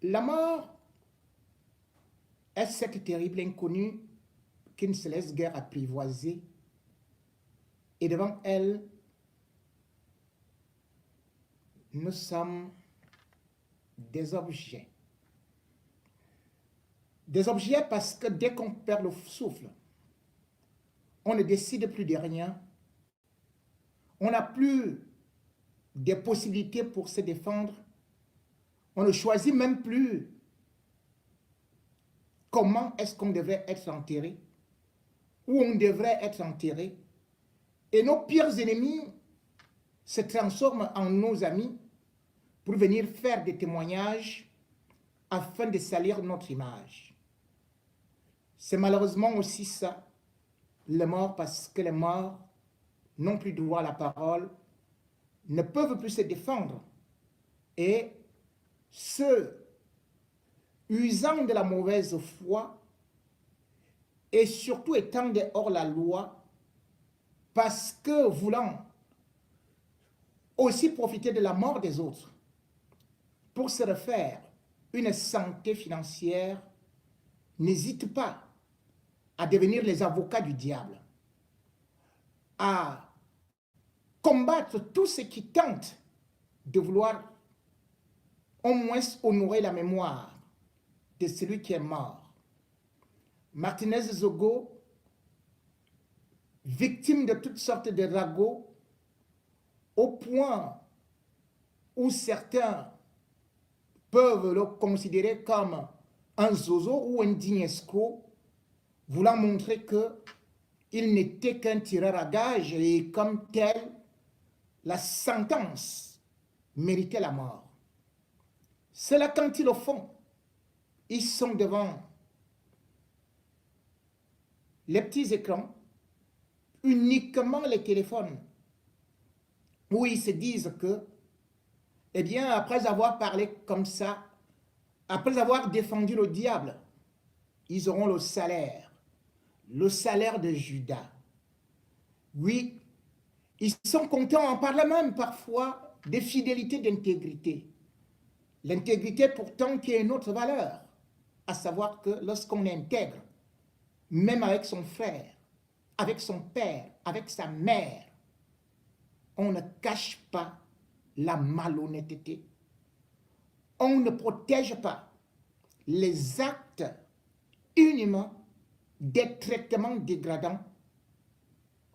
La mort est cette terrible inconnue qui ne se laisse guère apprivoiser et devant elle, nous sommes des objets. Des objets parce que dès qu'on perd le souffle, on ne décide plus de rien. On n'a plus des possibilités pour se défendre. On ne choisit même plus comment est-ce qu'on devrait être enterré, où on devrait être enterré. Et nos pires ennemis se transforment en nos amis pour venir faire des témoignages afin de salir notre image. C'est malheureusement aussi ça, les morts, parce que les morts n'ont plus droit à la parole, ne peuvent plus se défendre. Et ceux usant de la mauvaise foi et surtout étant hors la loi, parce que voulant aussi profiter de la mort des autres pour se refaire une santé financière, n'hésitent pas à devenir les avocats du diable, à combattre tous ceux qui tentent de vouloir au moins honorer la mémoire de celui qui est mort. Martinez Zogo, victime de toutes sortes de ragots, au point où certains peuvent le considérer comme un zozo ou un digne escroc, voulant montrer qu'il n'était qu'un tireur à gage et comme tel, la sentence méritait la mort. C'est là quand ils le font, ils sont devant les petits écrans, uniquement les téléphones, où ils se disent que, eh bien, après avoir parlé comme ça, après avoir défendu le diable, ils auront le salaire de Judas. Oui, ils sont contents en parlant même parfois de fidélité, d'intégrité. L'intégrité pourtant qui est une autre valeur, à savoir que lorsqu'on intègre, même avec son frère, avec son père, avec sa mère, on ne cache pas la malhonnêteté. On ne protège pas les actes inhumains des traitements dégradants.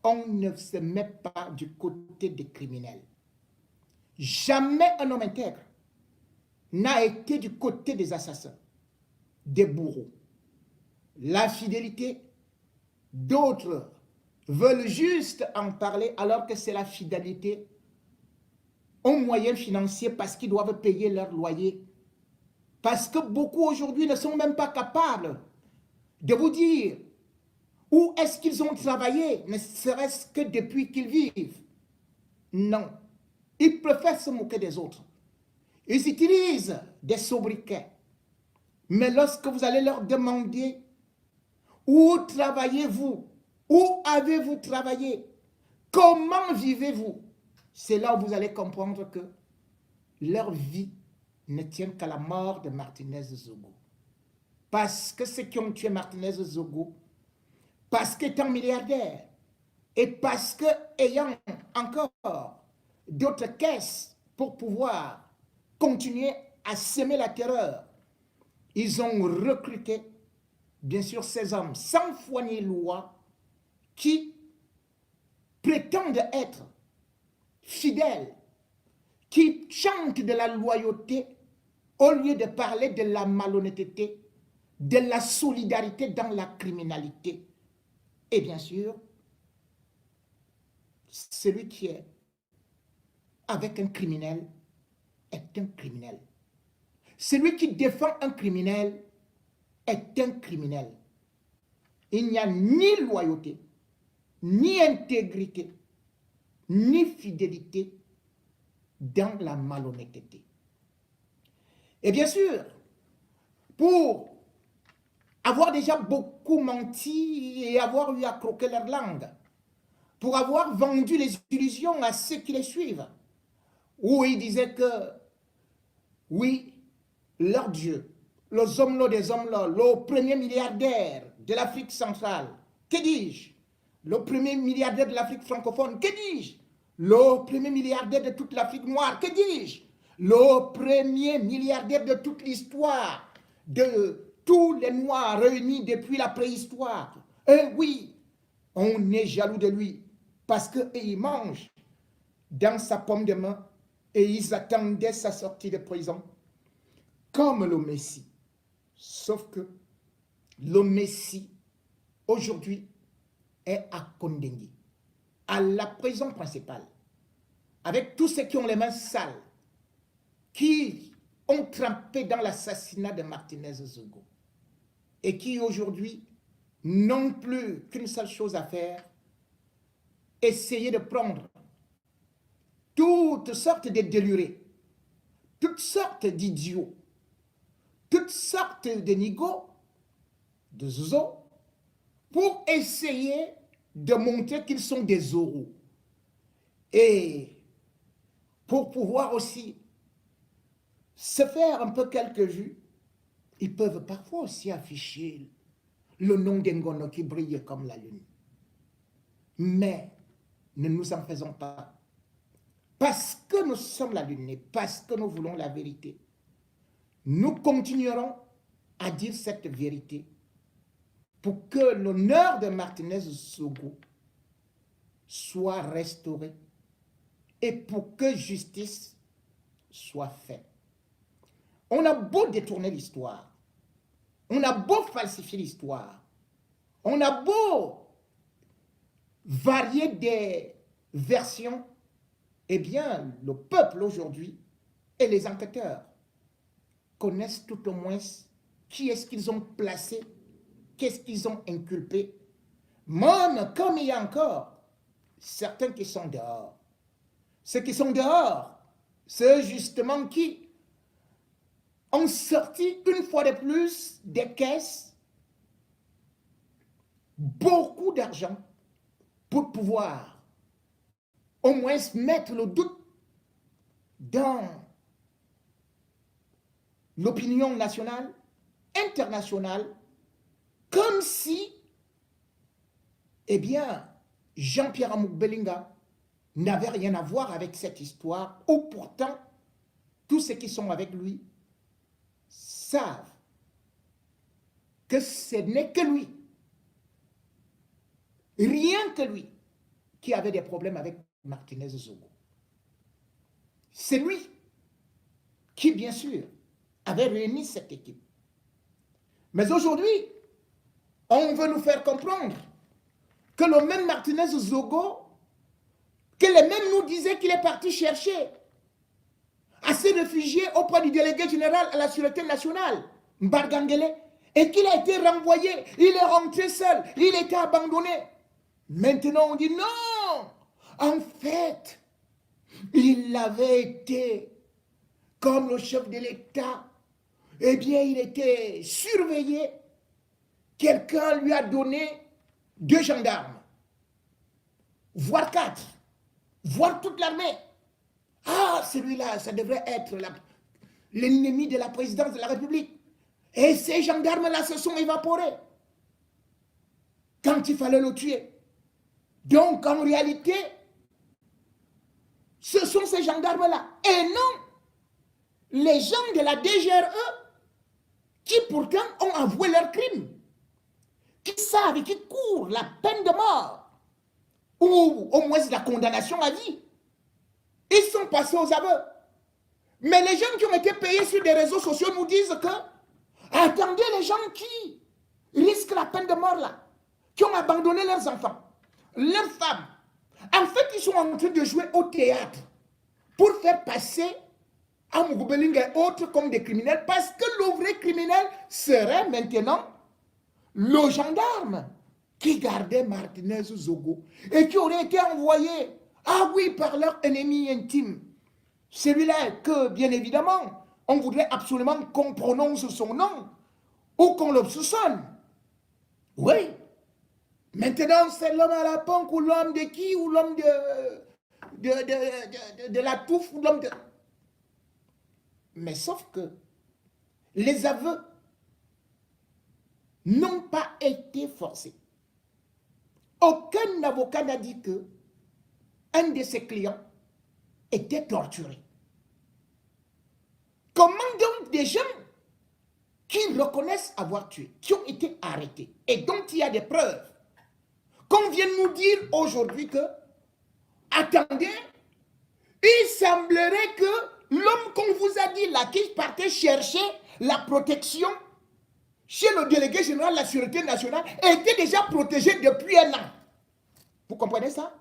On ne se met pas du côté des criminels. Jamais un homme intègre n'a été du côté des assassins, des bourreaux. La fidélité, d'autres veulent juste en parler alors que c'est la fidélité aux moyens financiers parce qu'ils doivent payer leur loyer. Parce que beaucoup aujourd'hui ne sont même pas capables de vous dire où est-ce qu'ils ont travaillé, ne serait-ce que depuis qu'ils vivent. Non. Ils préfèrent se moquer des autres. Ils utilisent des sobriquets. Mais lorsque vous allez leur demander où travaillez-vous, où avez-vous travaillé, comment vivez-vous, c'est là où vous allez comprendre que leur vie ne tient qu'à la mort de Martinez Zogo. Parce que ceux qui ont tué Martinez Zogo, parce qu'étant milliardaire, et parce qu'ayant encore d'autres caisses pour pouvoir continuer à semer la terreur, ils ont recruté, bien sûr, ces hommes sans foi ni loi qui prétendent être fidèles, qui chantent de la loyauté au lieu de parler de la malhonnêteté, de la solidarité dans la criminalité. Et bien sûr, celui qui est avec un criminel est un criminel. Celui qui défend un criminel est un criminel. Il n'y a ni loyauté, ni intégrité, ni fidélité dans la malhonnêteté. Et bien sûr, pour avoir déjà beaucoup menti et avoir eu à croquer leur langue, pour avoir vendu les illusions à ceux qui les suivent, où ils disaient que, oui, leur Dieu, le Zomlo des Zomlo, le premier milliardaire de l'Afrique centrale, que dis-je, le premier milliardaire de l'Afrique francophone, que dis-je, le premier milliardaire de toute l'Afrique noire, que dis-je, le premier milliardaire de toute l'histoire, de tous les Noirs réunis depuis la préhistoire. Et oui, on est jaloux de lui parce qu'il mange dans sa pomme de main et ils attendaient sa sortie de prison comme le Messie. Sauf que le Messie, aujourd'hui, est à Kondengui, à la prison principale, avec tous ceux qui ont les mains sales, qui ont trempé dans l'assassinat de Martinez Zogo et qui aujourd'hui n'ont plus qu'une seule chose à faire, essayer de prendre toutes sortes de délurés, toutes sortes d'idiots, toutes sortes de nigauds, de zozo, pour essayer de montrer qu'ils sont des oraux. Et pour pouvoir aussi se faire un peu quelques vues, ils peuvent parfois aussi afficher le nom d'Ngono qui brille comme la lune. Mais ne nous en faisons pas. Parce que nous sommes la lune et parce que nous voulons la vérité, nous continuerons à dire cette vérité pour que l'honneur de Martinez Zogo soit restauré et pour que justice soit faite. On a beau détourner l'histoire, on a beau falsifier l'histoire, on a beau varier des versions, eh bien, le peuple aujourd'hui et les enquêteurs connaissent tout au moins qui est-ce qu'ils ont placé, qu'est-ce qu'ils ont inculpé, même comme il y a encore certains qui sont dehors. Ceux qui sont dehors, c'est justement qui ont sorti une fois de plus des caisses beaucoup d'argent pour pouvoir au moins mettre le doute dans l'opinion nationale, internationale, comme si, eh bien, Jean-Pierre Amouk Belinga n'avait rien à voir avec cette histoire, ou pourtant, tous ceux qui sont avec lui savent que ce n'est que lui, rien que lui, qui avait des problèmes avec Martinez Zogo. C'est lui qui, bien sûr, avait réuni cette équipe. Mais aujourd'hui, on veut nous faire comprendre que le même Martinez Zogo, que les mêmes nous disaient qu'il est parti chercher à se réfugier auprès du délégué général à la Sûreté nationale, Mbargangele, et qu'il a été renvoyé, il est rentré seul, il était abandonné. Maintenant, on dit non, en fait, il avait été, comme le chef de l'État, eh bien, il était surveillé. Quelqu'un lui a donné 2 gendarmes, voire 4, voire toute l'armée. Ah, celui-là, ça devrait être l'ennemi de la présidence de la République. Et ces gendarmes-là se sont évaporés quand il fallait le tuer. Donc, en réalité, ce sont ces gendarmes-là. Et non, les gens de la DGRE qui pourtant ont avoué leurs crimes, qui savent et qui courent la peine de mort, ou au moins la condamnation à vie. Ils sont passés aux aveux. Mais les gens qui ont été payés sur des réseaux sociaux nous disent que, attendez, les gens qui risquent la peine de mort là, qui ont abandonné leurs enfants, leurs femmes, en fait, ils sont en train de jouer au théâtre pour faire passer Amouk Belinga et autres comme des criminels, parce que le vrai criminel serait maintenant le gendarme qui gardait Martinez Zogo et qui aurait été envoyé, ah oui, par leur ennemi intime. Celui-là que, bien évidemment, on voudrait absolument qu'on prononce son nom ou qu'on le soupçonne. Oui. Maintenant, c'est l'homme à la ponque ou l'homme de qui, ou l'homme de la touffe, ou l'homme de... Mais sauf que Les aveux n'ont pas été forcés. Aucun avocat n'a dit que un de ses clients était torturé. Comment donc des gens qui reconnaissent avoir tué, qui ont été arrêtés et dont il y a des preuves, qu'on vienne nous dire aujourd'hui que, attendez, il semblerait que l'homme qu'on vous a dit là, qui partait chercher la protection chez le délégué général de la Sûreté nationale, était déjà protégé depuis un an. Vous comprenez ça?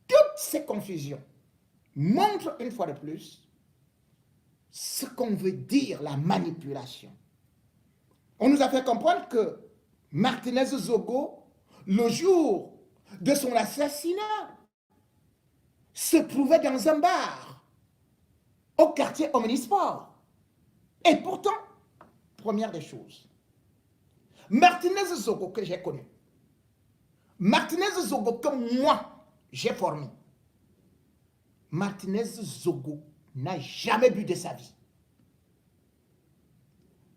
Toutes ces confusions montrent une fois de plus ce qu'on veut dire la manipulation. On nous a fait comprendre que Martinez Zogo, le jour de son assassinat, se trouvait dans un bar au quartier Omnisport. Et pourtant, première des choses, Martinez Zogo que j'ai connu, Martinez Zogo que moi j'ai formé, Martinez Zogo n'a jamais bu de sa vie.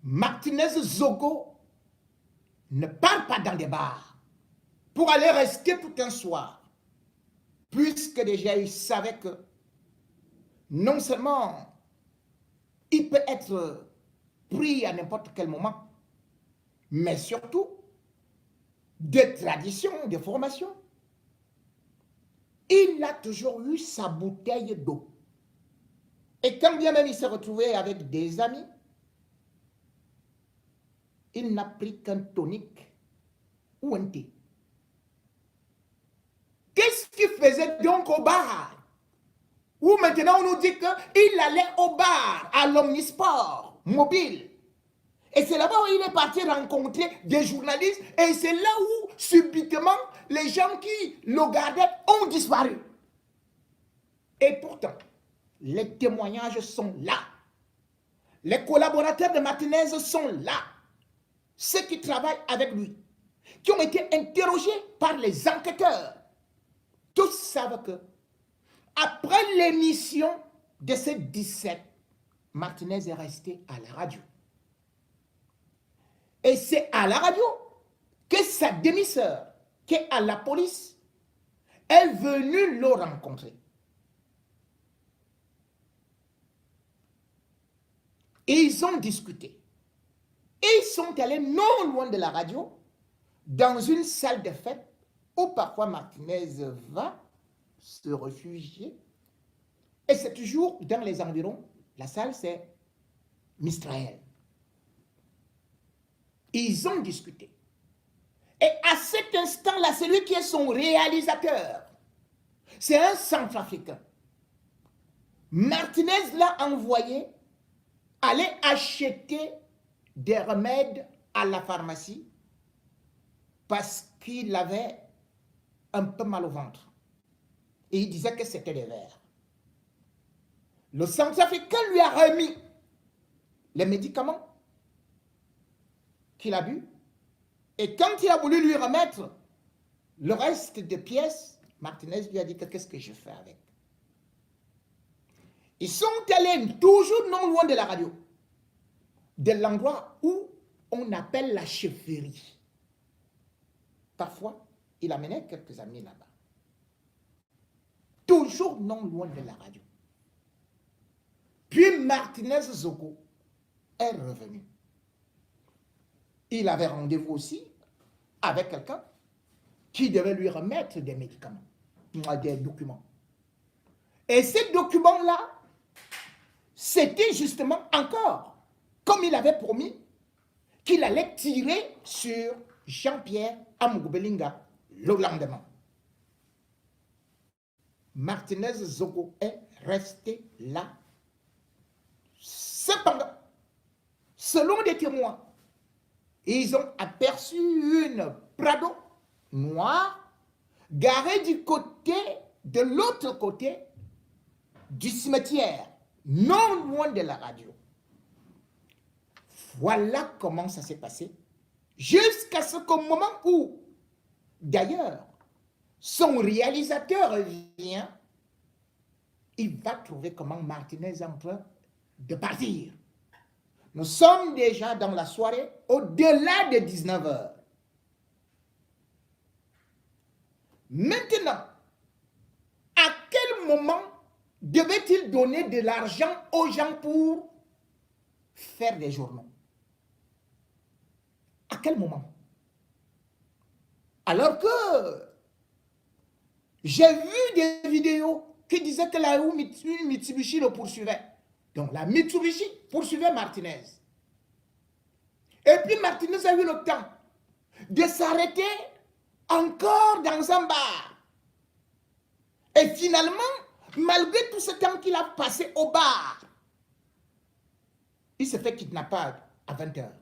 Martinez Zogo ne part pas dans des bars pour aller rester tout un soir, puisque déjà il savait que non seulement il peut être pris à n'importe quel moment, mais surtout de tradition, de formation. Il a toujours eu sa bouteille d'eau. Et quand bien même il s'est retrouvé avec des amis, il n'a pris qu'un tonique ou un thé. Qu'est-ce qu'il faisait donc au bar? Où maintenant on nous dit qu'il allait au bar, à l'Omnisport mobile. Et c'est là-bas où il est parti rencontrer des journalistes. Et c'est là où, subitement, les gens qui le gardaient ont disparu. Et pourtant, les témoignages sont là. Les collaborateurs de Martinez sont là. Ceux qui travaillent avec lui, qui ont été interrogés par les enquêteurs, tous savent que, après l'émission de ces 17, Martinez est resté à la radio. Et c'est à la radio que sa demi-sœur, qui est à la police, est venue le rencontrer. Et ils ont discuté. Et ils sont allés non loin de la radio, dans une salle de fête, où parfois Martinez va se réfugier. Et c'est toujours dans les environs, la salle c'est Mistraël. Ils ont discuté. Et à cet instant-là, c'est lui qui est son réalisateur. C'est un Centrafricain. Martinez l'a envoyé aller acheter des remèdes à la pharmacie parce qu'il avait un peu mal au ventre. Et il disait que c'était des vers. Le Centrafricain lui a remis les médicaments qu'il a bu. Et quand il a voulu lui remettre le reste des pièces, Martinez lui a dit que qu'est-ce que je fais avec? Ils sont allés toujours non loin de la radio, de l'endroit où on appelle la chefferie. Parfois, il amenait quelques amis là-bas. Toujours non loin de la radio. Puis Martinez Zogo est revenu. Il avait rendez-vous aussi avec quelqu'un qui devait lui remettre des médicaments, des documents. Et ces documents-là, c'était justement encore, comme il avait promis, qu'il allait tirer sur Jean-Pierre Amougoubelinga le lendemain. Martinez Zogo est resté là. Cependant, selon des témoins, ils ont aperçu une Prado noire garée de l'autre côté du cimetière, non loin de la radio. Voilà comment ça s'est passé, jusqu'à ce qu'au moment où, d'ailleurs, son réalisateur vient, il va trouver comment Martinez est en train de partir. Nous sommes déjà dans la soirée au-delà de 19 heures. Maintenant, à quel moment devait-il donner de l'argent aux gens pour faire des journaux? À quel moment? Alors que j'ai vu des vidéos qui disaient que la Mitsubishi le poursuivait. Donc la Mitsubishi poursuivait Martinez. Et puis Martinez a eu le temps de s'arrêter encore dans un bar. Et finalement, malgré tout ce temps qu'il a passé au bar, il se fait kidnapper à 20 heures.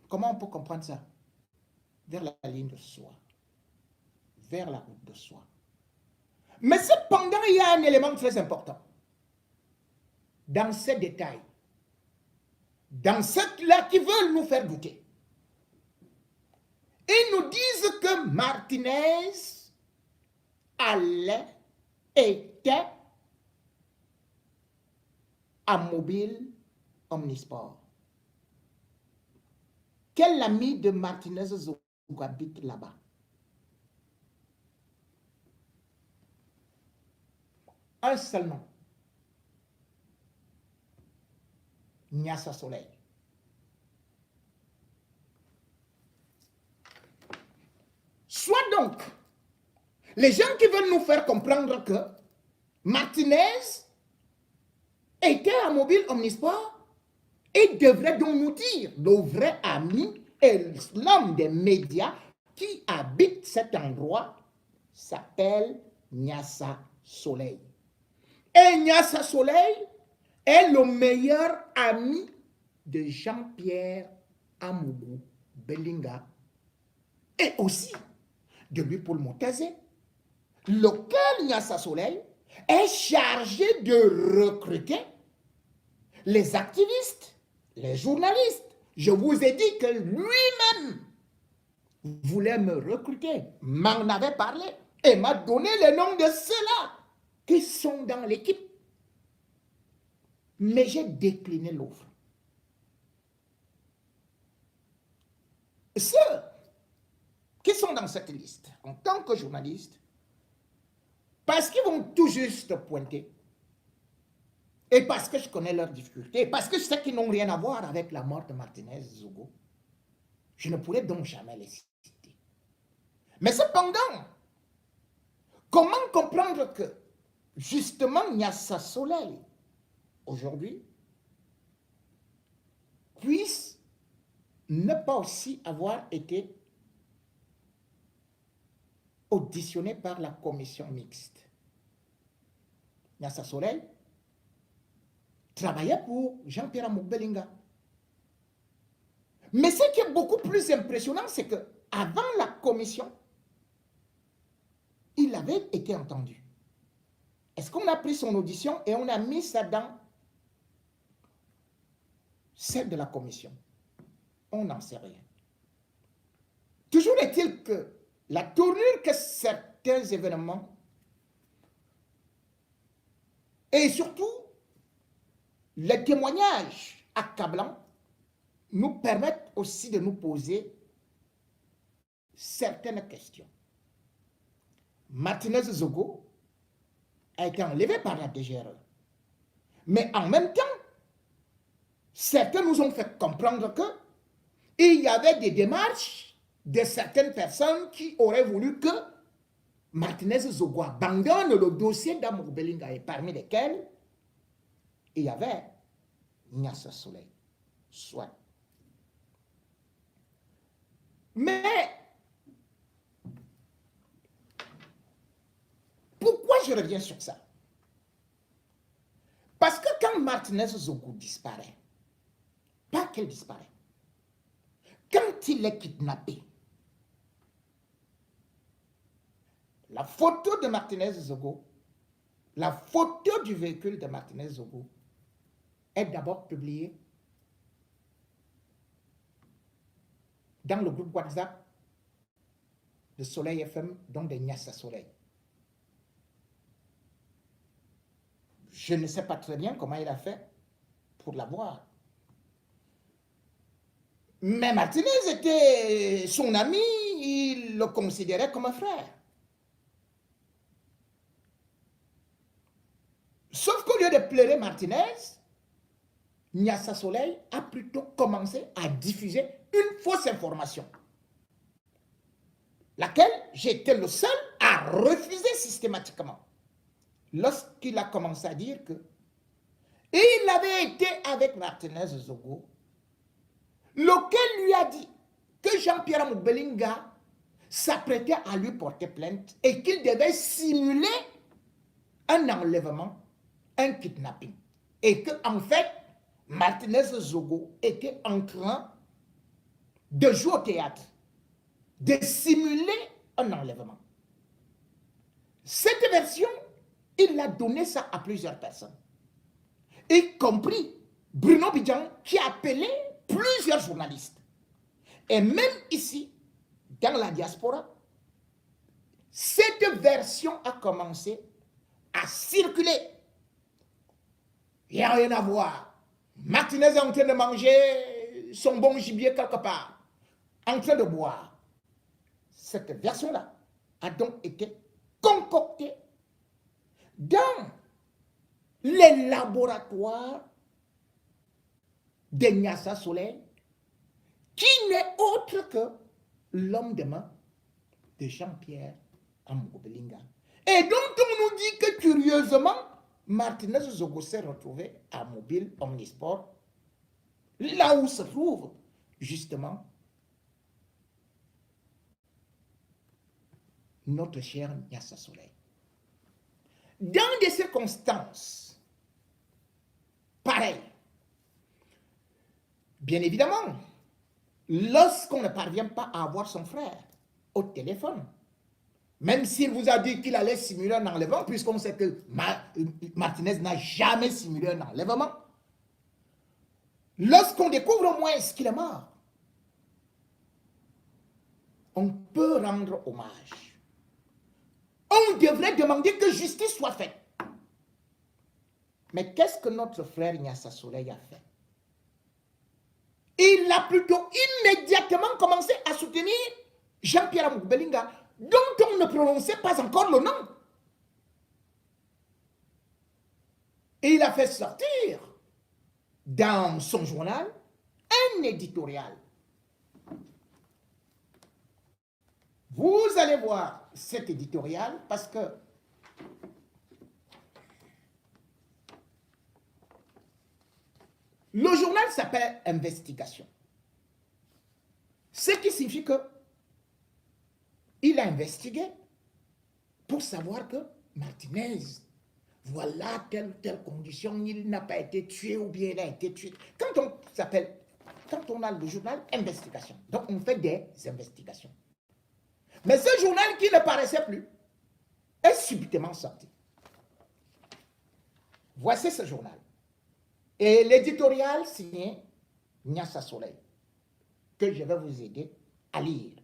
Comment on peut comprendre ça? Vers la ligne de soi. Vers la route de soi. Mais cependant, il y a un élément très important. Dans ces détails, dans ceux-là qui veulent nous faire douter, ils nous disent que Martinez était à Mobile Omnisport. Quel ami de Martinez Zogo habite là-bas? Un seul nom. Nyassa Soleil. Soit donc, les gens qui veulent nous faire comprendre que Martinez était à Mobile Omnisport, et devrait donc nous dire, le vrai ami et l'homme des médias qui habite cet endroit s'appelle Nyassa Soleil. Et Nyassa Soleil est le meilleur ami de Jean-Pierre Amougou Belinga et aussi de Louis-Paul Montazé, lequel Nyassa Soleil est chargé de recruter les activistes, les journalistes. Je vous ai dit que lui-même voulait me recruter, m'en avait parlé et m'a donné le nom de ceux-là qui sont dans l'équipe. Mais j'ai décliné l'offre. Ceux qui sont dans cette liste, en tant que journalistes, parce qu'ils vont tout juste pointer, et parce que je connais leurs difficultés, parce que je sais qu'ils n'ont rien à voir avec la mort de Martinez Zogo, je ne pourrais donc jamais les citer. Mais cependant, comment comprendre que, justement, Nyassa Soleil, aujourd'hui, puisse ne pas aussi avoir été auditionné par la commission mixte? Nyassa Soleil travaillait pour Jean-Pierre Amougou Belinga. Mais ce qui est beaucoup plus impressionnant, c'est que avant la commission, il avait été entendu. Est-ce qu'on a pris son audition et on a mis ça dans celle de la commission? On n'en sait rien. Toujours est-il que la tournure que certains événements et surtout les témoignages accablants nous permettent aussi de nous poser certaines questions. Martinez Zogo a été enlevé par la DGRE. Mais en même temps, certains nous ont fait comprendre qu'il y avait des démarches de certaines personnes qui auraient voulu que Martinez Zogo abandonne le dossier d'Amougou Belinga, et parmi lesquels il y avait Nyassa Soleil. Soit. Mais pourquoi je reviens sur ça? Parce que quand Martinez Zogo disparaît, pas qu'elle disparaît, quand il est kidnappé, la photo de Martinez Zogo, la photo du véhicule de Martinez Zogo est d'abord publiée dans le groupe WhatsApp de Soleil FM, donc de Nyassa Soleil. Je ne sais pas très bien comment il a fait pour l'avoir. Mais Martinez était son ami, il le considérait comme un frère. Sauf qu'au lieu de pleurer Martinez, Nyassa Soleil a plutôt commencé à diffuser une fausse information, laquelle j'étais le seul à refuser systématiquement. Lorsqu'il a commencé à dire que il avait été avec Martinez Zogo, lequel lui a dit que Jean-Pierre Moubelinga s'apprêtait à lui porter plainte et qu'il devait simuler un enlèvement, un kidnapping. Et que, en fait, Martinez Zogo était en train de jouer au théâtre, de simuler un enlèvement. Cette version, il a donné ça à plusieurs personnes, y compris Bruno Bidjan, qui a appelé plusieurs journalistes. Et même ici, dans la diaspora, cette version a commencé à circuler. Il n'y a rien à voir. Martinez est en train de manger son bon gibier quelque part, en train de boire. Cette version-là a donc été concoctée dans les laboratoires de Nyassa Soleil, qui n'est autre que l'homme de main de Jean-Pierre Moubelinga. Et donc on nous dit que curieusement, Martinez Zogo s'est retrouvé à Mobile Omnisport, là où se trouve justement notre cher Nyassa Soleil. Dans des circonstances pareilles, bien évidemment, lorsqu'on ne parvient pas à avoir son frère au téléphone, même s'il vous a dit qu'il allait simuler un enlèvement, puisqu'on sait que Martinez n'a jamais simulé un enlèvement, lorsqu'on découvre au moins qu'il est mort, on peut rendre hommage. On devrait demander que justice soit faite. Mais qu'est-ce que notre frère Nyassa Soleil a fait? Il a plutôt immédiatement commencé à soutenir Jean-Pierre Moubelinga, dont on ne prononçait pas encore le nom. Et il a fait sortir dans son journal un éditorial. Vous allez voir cet éditorial parce que le journal s'appelle Investigation. Ce qui signifie que il a investigué pour savoir que Martinez, voilà telle condition, il n'a pas été tué ou bien il a été tué. Quand on a le journal Investigation, donc on fait des investigations. Mais ce journal qui ne paraissait plus est subitement sorti. Voici ce journal. Et l'éditorial signé Nyassa Soleil, que je vais vous aider à lire.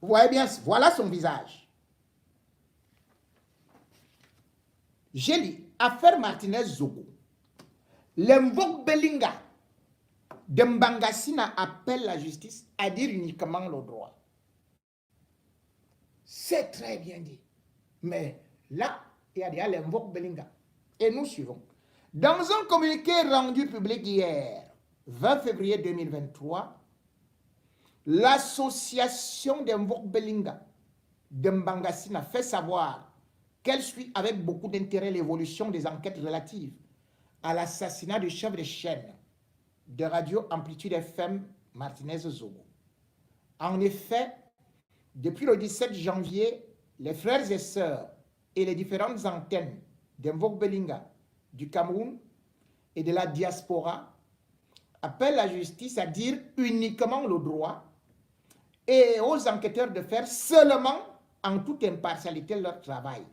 Vous voyez bien, voilà son visage. J'ai lu affaire Martinez Zogo. L'Emvok Belinga de Mbangasina appelle la justice à dire uniquement le droit. C'est très bien dit. Mais là, il y a l'Emvok Belinga. Et nous suivons. Dans un communiqué rendu public hier, 20 février 2023, l'association d'Emvok Belinga de Mbangasina fait savoir qu'elle suit avec beaucoup d'intérêt l'évolution des enquêtes relatives à l'assassinat du chef de chaîne de Radio Amplitude FM Martinez Zogo. En effet, depuis le 17 janvier, les frères et sœurs et les différentes antennes d'Emvok Belinga du Cameroun et de la diaspora appellent la justice à dire uniquement le droit et aux enquêteurs de faire seulement en toute impartialité leur travail.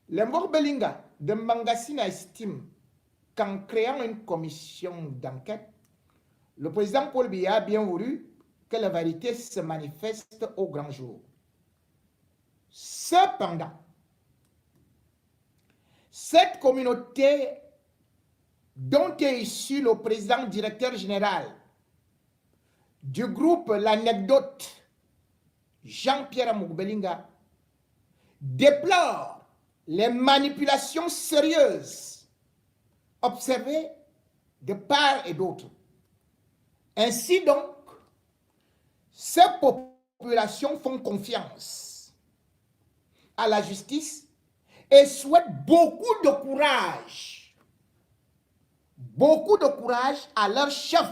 L'Emvok Belinga de Mbangasina estime qu'en créant une commission d'enquête, le président Paul Biya a bien voulu que la vérité se manifeste au grand jour. Cependant, Cette communauté dont est issu le président directeur général du groupe L'Anecdote, Jean-Pierre Mugbelinga, déplore les manipulations sérieuses observées de part et d'autre. Ainsi donc, ces populations font confiance à la justice et souhaitent beaucoup de courage à leur chef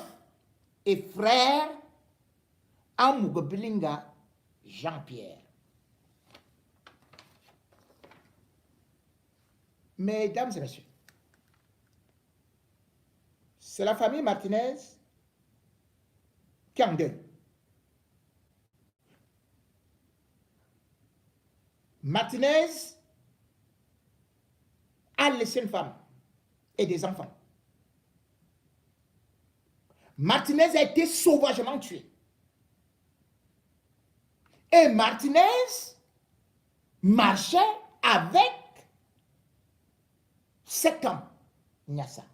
et frère Mugbelinga Jean-Pierre. Mesdames et messieurs, c'est la famille Martinez qui est en deuil. Martinez a laissé une femme et des enfants. Martinez a été sauvagement tué. Et Martinez marchait avec cet homme, Nyassa.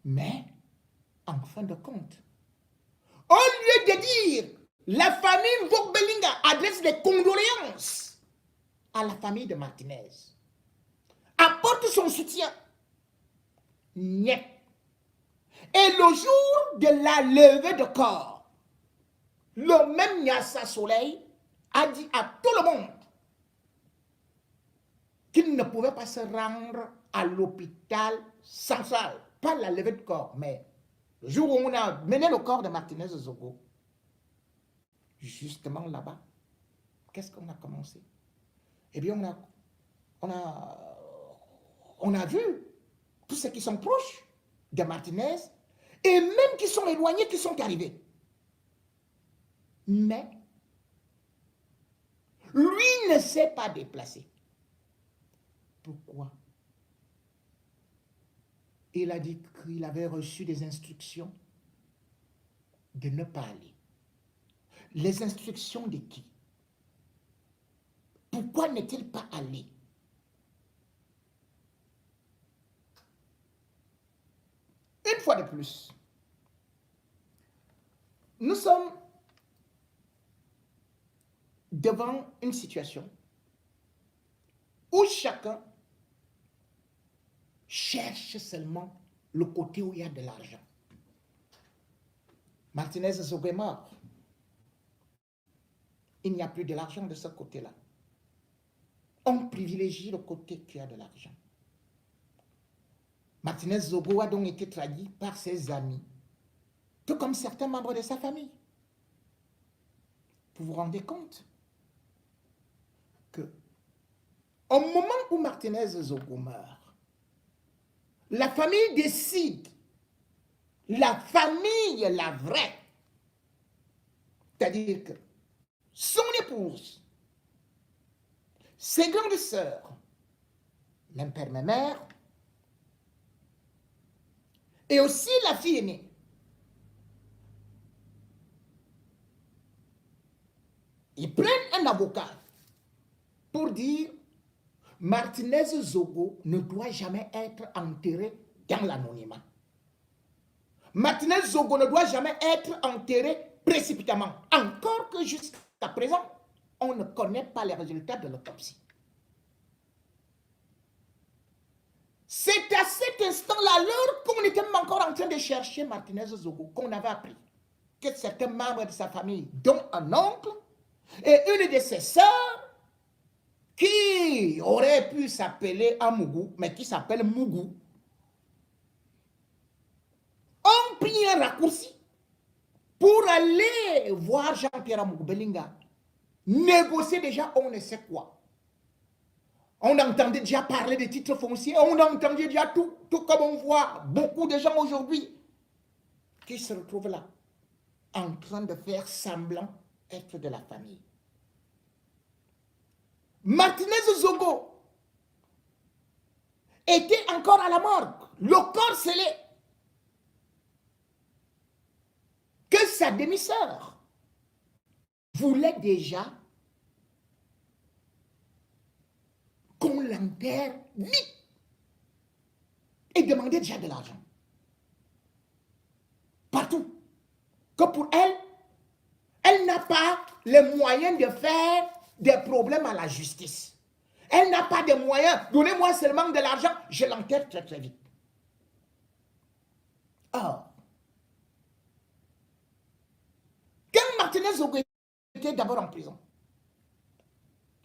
Mais, en fin de compte, au lieu de dire la famille Mugbelinga adresse des condoléances à la famille de Martinez, apporte son soutien, niet. Et le jour de la levée de corps, le même Nyassa Soleil a dit à tout le monde qu'il ne pouvait pas se rendre à l'hôpital central, pas la levée de corps, mais le jour où on a mené le corps de Martinez Zogo, justement là-bas, qu'est-ce qu'on a commencé? Eh bien, on a vu tous ceux qui sont proches de Martinez et même qui sont éloignés, qui sont arrivés. Mais lui ne s'est pas déplacé. Pourquoi? Il a dit qu'il avait reçu des instructions de ne pas aller. Les instructions de qui? Pourquoi n'est-il pas allé? Une fois de plus, nous sommes devant une situation où chacun cherche seulement le côté où il y a de l'argent. Martinez Zogo est mort. Il n'y a plus de l'argent de ce côté-là. On privilégie le côté qui a de l'argent. Martinez Zogo a donc été trahi par ses amis, tout comme certains membres de sa famille. Vous vous rendez compte que au moment où Martinez Zogo meurt, la famille décide, la famille, la vraie, c'est-à-dire que son épouse, ses grandes sœurs, même père, même mère, et aussi la fille aînée, ils prennent un avocat pour dire Martinez Zogo ne doit jamais être enterré dans l'anonymat. Martinez Zogo ne doit jamais être enterré précipitamment. Encore que jusqu'à présent, on ne connaît pas les résultats de l'autopsie. C'est à cet instant-là, alors qu'on était encore en train de chercher Martinez Zogo, qu'on avait appris que certains membres de sa famille, dont un oncle et une de ses sœurs, qui aurait pu s'appeler Amougou, mais qui s'appelle Mougou, ont pris un raccourci pour aller voir Jean-Pierre Mugbelinga, négocier déjà on ne sait quoi. On entendait déjà parler de titres fonciers, on entendait déjà tout comme on voit beaucoup de gens aujourd'hui qui se retrouvent là, en train de faire semblant être de la famille. Martinez Zogo était encore à la morgue, le corps scellé, que sa demi-sœur voulait déjà qu'on l'enterre vite et demander déjà de l'argent. Partout. Que pour elle, elle n'a pas les moyens de faire des problèmes à la justice. Elle n'a pas de moyens. Donnez-moi seulement de l'argent, je l'enterre très très vite. Or, quand Martinez Zogo était d'abord en prison,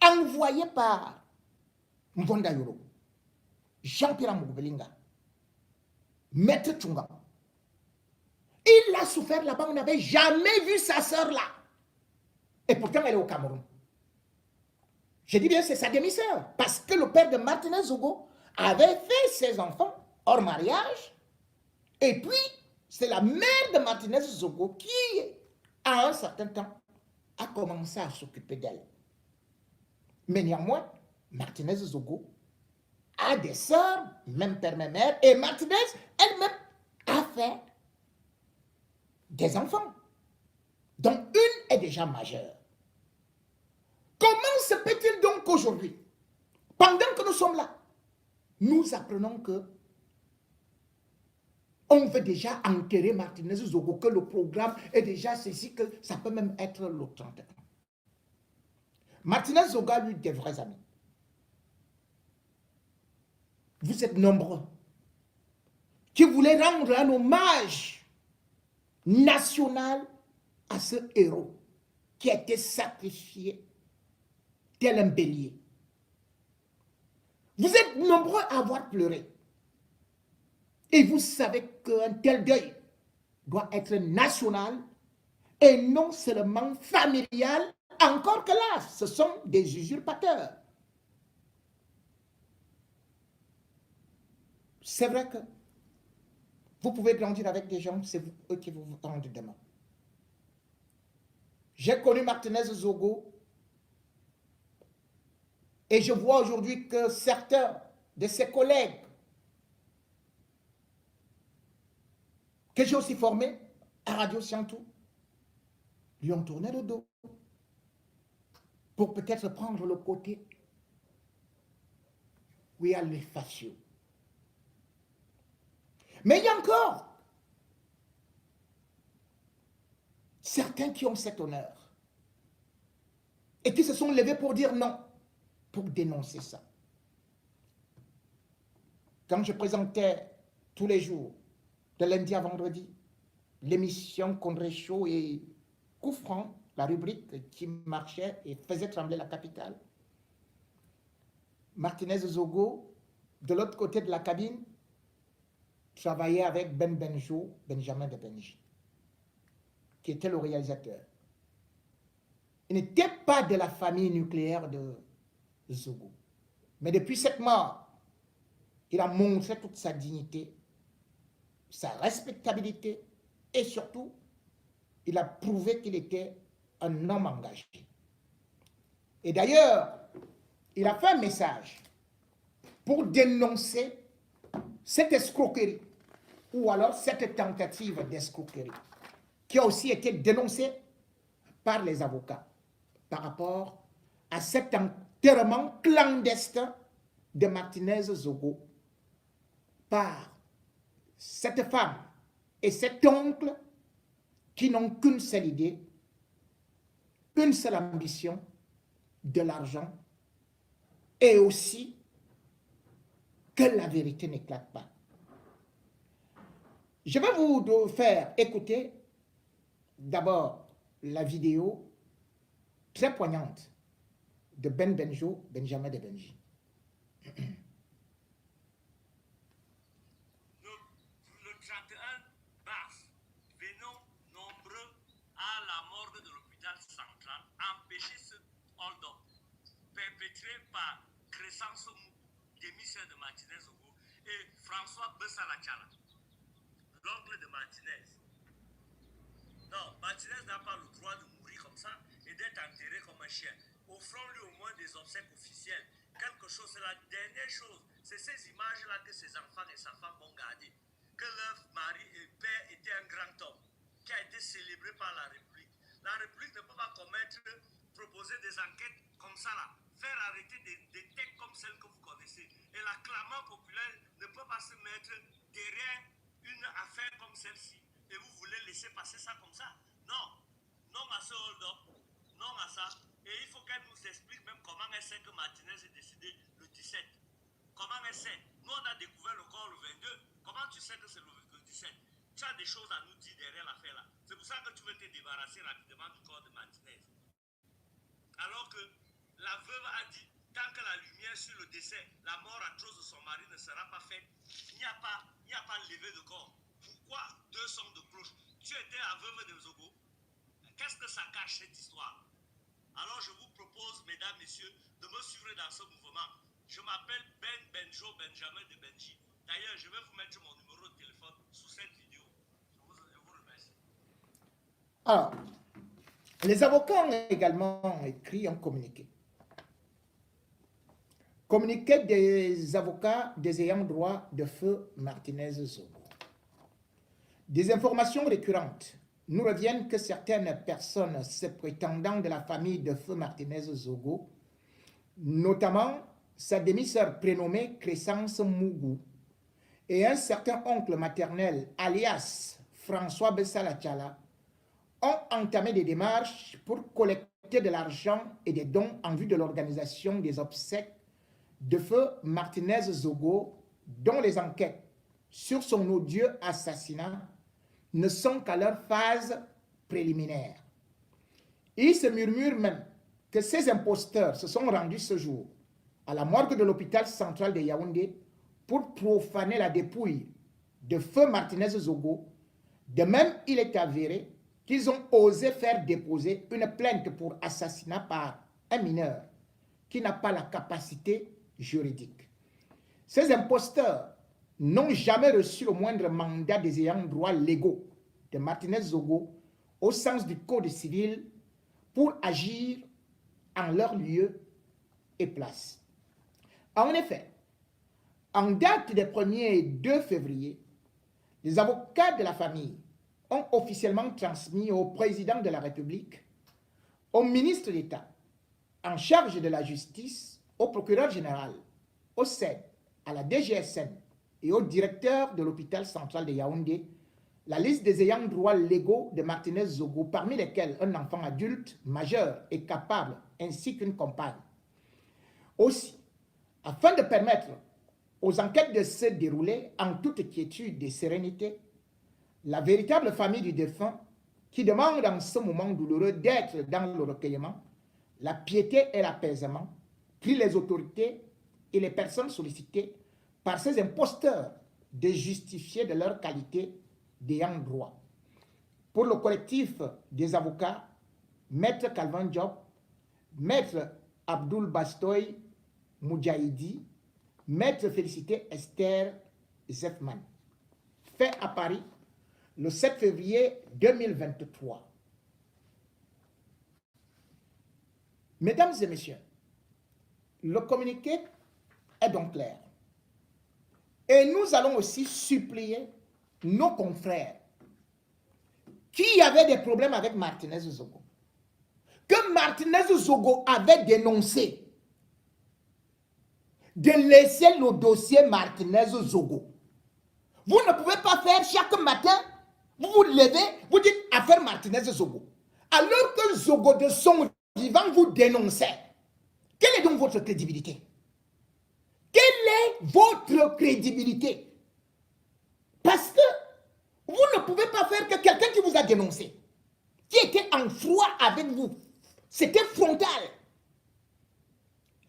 envoyé par Mvonda Yoro, Jean-Pierre Moubelinga, Maître Tchunga, il a souffert là-bas, on n'avait jamais vu sa sœur là. Et pourtant, elle est au Cameroun. Je dis bien, c'est sa demi-sœur. Parce que le père de Martinez Zogo avait fait ses enfants hors mariage. Et puis, c'est la mère de Martinez Zogo qui, à un certain temps, a commencé à s'occuper d'elle. Mais néanmoins, Martinez Zogo a des sœurs, même père, même mère, et Martinez elle-même a fait des enfants, dont une est déjà majeure. Comment se peut-il donc qu'aujourd'hui, pendant que nous sommes là, nous apprenons que on veut déjà enterrer Martinez Zogo, que le programme est déjà ceci, que ça peut même être le 31. Martinez Zogo a eu des vrais amis. Vous êtes nombreux qui voulaient rendre un hommage national à ce héros qui a été sacrifié tel un bélier. Vous êtes nombreux à avoir pleuré. Et vous savez qu'un tel deuil doit être national et non seulement familial, encore que là, ce sont des usurpateurs. C'est vrai que vous pouvez grandir avec des gens, c'est eux qui vous rendent demain. J'ai connu Martinez Zogo et je vois aujourd'hui que certains de ses collègues que j'ai aussi formés à Radio Siantou lui ont tourné le dos pour peut-être prendre le côté où il y a les faciaux. Mais il y a encore certains qui ont cet honneur et qui se sont levés pour dire non, pour dénoncer ça. Quand je présentais tous les jours, de lundi à vendredi, l'émission Condré Show et Coup franc, la rubrique qui marchait et faisait trembler la capitale, Martinez Zogo, de l'autre côté de la cabine, travaillait avec Ben Benjo, Benjamin de Benji, qui était le réalisateur. Il n'était pas de la famille nucléaire de Zogo. Mais depuis cette mort, il a montré toute sa dignité, sa respectabilité et surtout, il a prouvé qu'il était un homme engagé. Et d'ailleurs, il a fait un message pour dénoncer cette escroquerie ou alors cette tentative d'escroquerie qui a aussi été dénoncée par les avocats par rapport à cet enterrement clandestin de Martinez Zogo par cette femme et cet oncle qui n'ont qu'une seule idée, une seule ambition, de l'argent et aussi que la vérité n'éclate pas. Je vais vous faire écouter d'abord la vidéo très poignante de Ben Benjo, Benjamin de Benji. Le 31 mars, venons nombreux à la morgue de l'hôpital central empêcher ce hold-up perpétré par Crescenzo Moubou, démissionnaire de Martinez Zogo, et François Bessalachala, l'oncle de Martinez. Non, Martinez n'a pas le droit de mourir comme ça et d'être enterré comme un chien. Offrons-lui au moins des obsèques officielles. Quelque chose, c'est la dernière chose. C'est ces images-là que ses enfants et sa femme vont garder. Que leur mari et père était un grand homme qui a été célébré par la République. La République ne peut pas proposer des enquêtes comme ça là. faire arrêter des têtes comme celles que vous connaissez. Et la clameur populaire ne peut pas se mettre derrière une affaire comme celle-ci. Et vous voulez laisser passer ça comme ça? Non. Non à ce hold-up. Non à ça. Et il faut qu'elle nous explique même comment elle sait que Martinez est décidé le 17. Comment elle sait? Nous, on a découvert le corps le 22. Comment tu sais que c'est le 17? Tu as des choses à nous dire derrière l'affaire là. C'est pour ça que tu veux te débarrasser rapidement du corps de Martinez. Alors que la veuve a dit, tant que la lumière sur le décès, la mort atroce de son mari ne sera pas faite, il n'y a pas levé de corps. Pourquoi deux sons de cloche? Tu étais la veuve de Zogo. Qu'est-ce que ça cache cette histoire? Alors je vous propose, mesdames, messieurs, de me suivre dans ce mouvement. Je m'appelle Benjo Benjamin de Benji. D'ailleurs, je vais vous mettre mon numéro de téléphone sous cette vidéo. Je vous remercie. Alors, les avocats ont également écrit un communiqué. Communiqué des avocats des ayants droit de feu Martinez Zogo. Des informations récurrentes nous reviennent que certaines personnes se prétendant de la famille de feu Martinez Zogo, notamment sa demi-sœur prénommée Crescence Mougou et un certain oncle maternel alias François Bessalachala, ont entamé des démarches pour collecter de l'argent et des dons en vue de l'organisation des obsèques de feu Martinez Zogo, dont les enquêtes sur son odieux assassinat ne sont qu'à leur phase préliminaire. Il se murmure même que ces imposteurs se sont rendus ce jour à la morgue de l'hôpital central de Yaoundé pour profaner la dépouille de feu Martinez Zogo. De même, il est avéré qu'ils ont osé faire déposer une plainte pour assassinat par un mineur qui n'a pas la capacité juridique. Ces imposteurs n'ont jamais reçu le moindre mandat des ayants droit légaux de Martinez Zogo au sens du Code civil pour agir en leur lieu et place. En effet, en date des 1er et 2 février, les avocats de la famille ont officiellement transmis au président de la République, au ministre d'État en charge de la justice, au procureur général, au CED, à la DGSN et au directeur de l'hôpital central de Yaoundé la liste des ayants droit légaux de Martinez Zogo, parmi lesquels un enfant adulte majeur et capable, ainsi qu'une compagne. Aussi, afin de permettre aux enquêtes de se dérouler en toute quiétude et sérénité, la véritable famille du défunt, qui demande en ce moment douloureux d'être dans le recueillement, la piété et l'apaisement, prie les autorités et les personnes sollicitées par ces imposteurs de justifier de leur qualité d'ayant droit. Pour le collectif des avocats, Maître Calvin Diop, Maître Abdoul Bastoy Moudjahidi, Maître Félicité Esther Zefman. Fait à Paris le 7 février 2023. Mesdames et messieurs, le communiqué est donc clair. Et nous allons aussi supplier nos confrères qui avaient des problèmes avec Martinez Zogo, que Martinez Zogo avait dénoncé, de laisser le dossier Martinez Zogo. Vous ne pouvez pas faire chaque matin, vous vous levez, vous dites affaire Martinez Zogo. Alors que Zogo de son vivant vous dénonçait. Quelle est donc votre crédibilité? Quelle est votre crédibilité? Parce que vous ne pouvez pas faire que quelqu'un qui vous a dénoncé, qui était en froid avec vous, c'était frontal.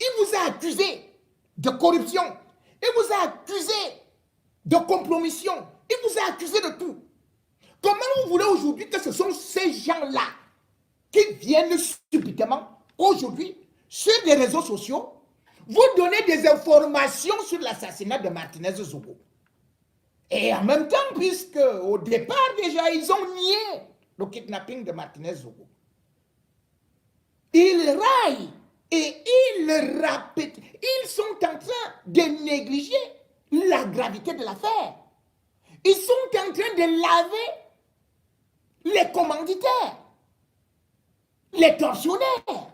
Il vous a accusé de corruption, il vous a accusé de compromission, il vous a accusé de tout. Comment vous voulez aujourd'hui que ce sont ces gens-là qui viennent subitement, aujourd'hui, sur les réseaux sociaux, vous donner des informations sur l'assassinat de Martinez Zogo? Et en même temps, puisque au départ déjà, ils ont nié le kidnapping de Martinez Zogo. Ils raillent et ils répètent. Ils sont en train de négliger la gravité de l'affaire. Ils sont en train de laver les commanditaires, les tortionnaires.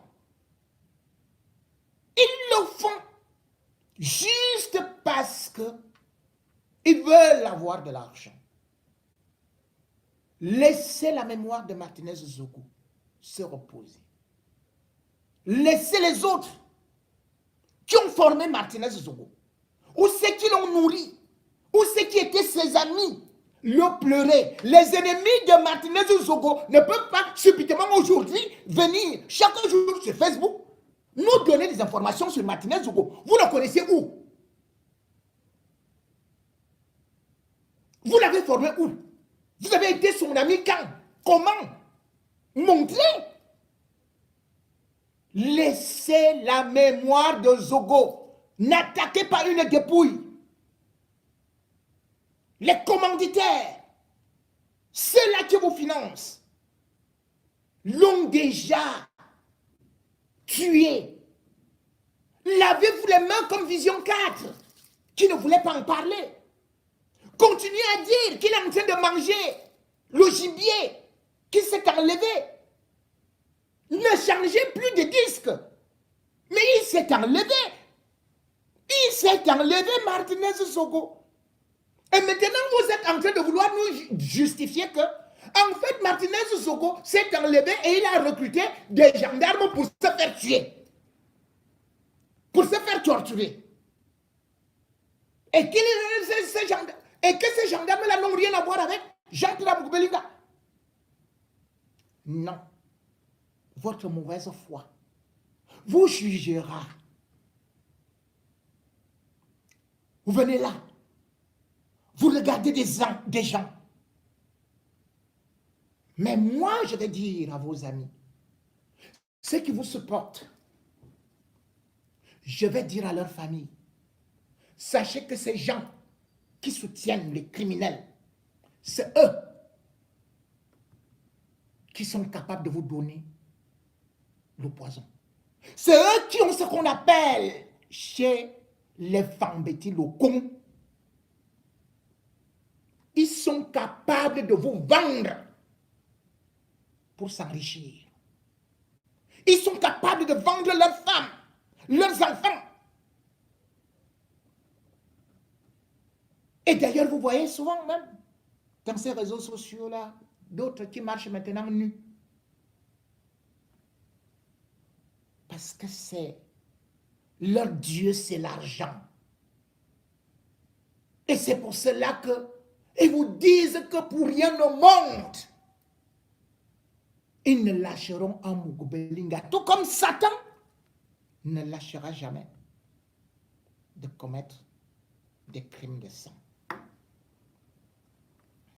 Ils le font juste parce que ils veulent avoir de l'argent. Laissez la mémoire de Martinez Zogo se reposer. Laissez les autres qui ont formé Martinez Zogo, ou ceux qui l'ont nourri, ou ceux qui étaient ses amis, le pleurer. Les ennemis de Martinez Zogo ne peuvent pas subitement aujourd'hui venir chaque jour sur Facebook nous donner des informations sur Martinez Zogo. Vous le connaissez où? Vous l'avez formé où? Vous avez été son ami quand? Comment? Montrez. Laissez la mémoire de Zogo. N'attaquez pas une dépouille. Les commanditaires, ceux-là qui vous financent, l'ont déjà tué. Lavez-vous les mains comme Vision 4, qui ne voulait pas en parler. Continuez à dire qu'il est en train de manger le gibier qui s'est enlevé. Ne changez plus de disque. Mais il s'est enlevé. Il s'est enlevé, Martinez Zogo. Et maintenant, vous êtes en train de vouloir nous justifier que, en fait, Martinez Zogo s'est enlevé et il a recruté des gendarmes pour se faire tuer. Pour se faire torturer. Et que ces gendarmes-là n'ont rien à voir avec Jean-Pierre Moubelinga. Non. Votre mauvaise foi vous jugera. Vous venez là. Vous regardez des gens. Mais moi, je vais dire à vos amis, ceux qui vous supportent, je vais dire à leur famille, sachez que ces gens qui soutiennent les criminels, c'est eux qui sont capables de vous donner le poison. C'est eux qui ont ce qu'on appelle chez les Fambeti le con. Ils sont capables de vous vendre pour s'enrichir. Ils sont capables de vendre leurs femmes, leurs enfants. Et d'ailleurs, vous voyez souvent même dans ces réseaux sociaux-là, d'autres qui marchent maintenant nus. Parce que c'est leur Dieu, c'est l'argent. Et c'est pour cela que ils vous disent que pour rien au monde, ils ne lâcheront un Moubelinga. Tout comme Satan ne lâchera jamais de commettre des crimes de sang.